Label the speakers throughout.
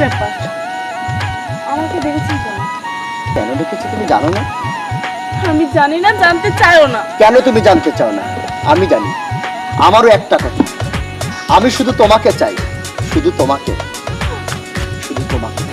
Speaker 1: ব্যাপার, আমাকে দেখেছেন কেন?
Speaker 2: কেন ডেকেছি তুমি জানো না?
Speaker 1: আমি জানি না, জানতে চাইও না।
Speaker 2: কেন তুমি জানতে চাও না? আমি জানি। আমারও একটা কথা, আমি শুধু তোমাকে চাই, শুধু তোমাকে, শুধু তোমাকে।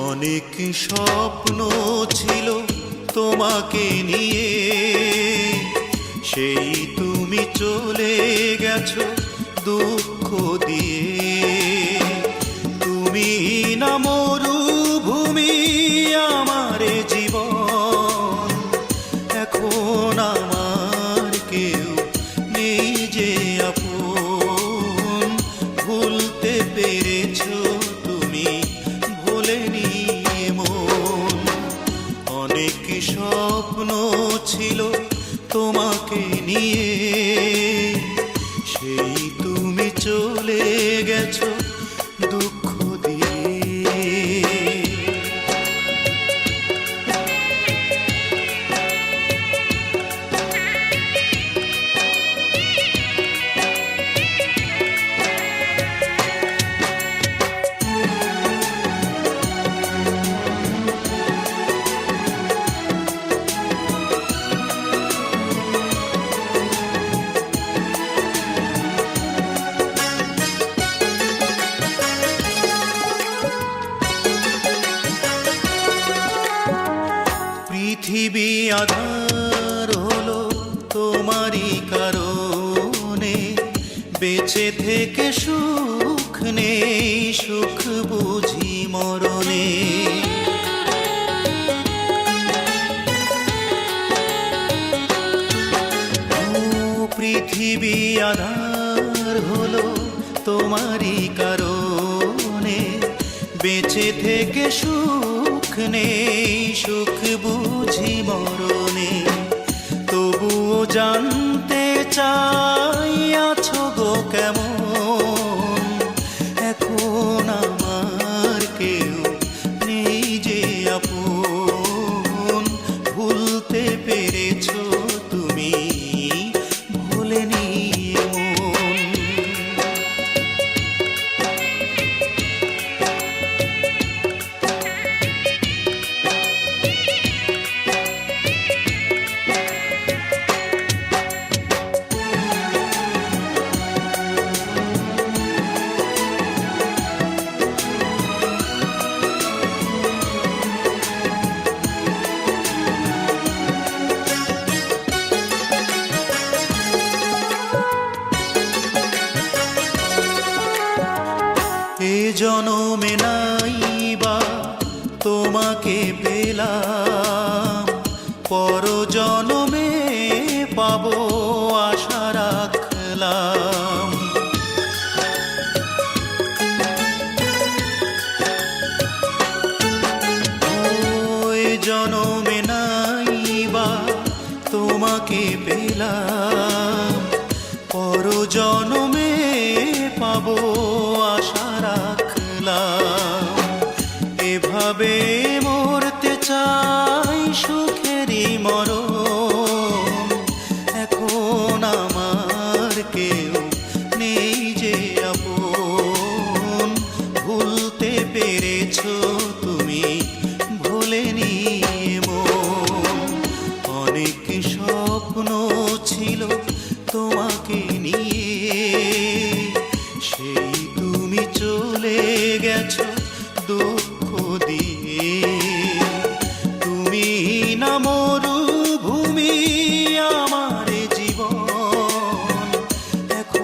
Speaker 3: অনেক স্বপ্ন ছিল তোমাকে নিয়ে, সেই তুমি চলে গেছো দুঃখ দিয়ে। তুমি না মরুভূমি আমার জীবন, এখন আমার কেউ নেই যে আপন। ভুলতে পেরেছো তুমি, ভোলেনি মন। অনেক স্বপ্ন ছিল তোমাকে নিয়ে, সেই তুমি চলে গেছো দুঃখ দিয়ে। পৃথিবী আধার হলো তোমারই কারণে, বেঁচে থেকে সুখ নেই, সুখ বুঝি মরণে। পৃথিবী আধার হলো তোমারই কারণে, বেঁচে থেকে সুখ নেই, সুখ বুঝি মরণে। তবুও জানতে চাই আছো গো কেমন, এখন আমার কেউ নেই যে আপন। ভুলতে পেরেছো তুমি, ভোলেনি মন। এ জনমে নাইবা তোমাকে পেলাম, পর জনমে পাবো আশা রাখলাম। ওই জনমে নাইবা তোমাকে পেলাম, পর জনমে পাবো আশা রাখলাম। এভাবে মরতে চাই সুখেরই মরণ, এখন আমার কেউ নেই যে আপন। ভুলতে পেরেছো তুমি, ভোলেনি মন। অনেক স্বপ্ন ছিল তোমাকে নিয়ে, সেই তুমি চলে গেছো দুঃখ দিয়ে। তুমি না মরুভূমি আমার জীবন, এখন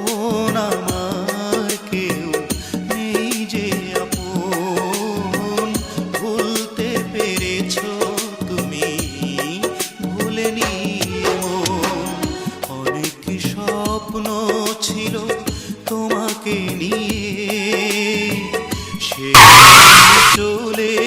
Speaker 3: চলে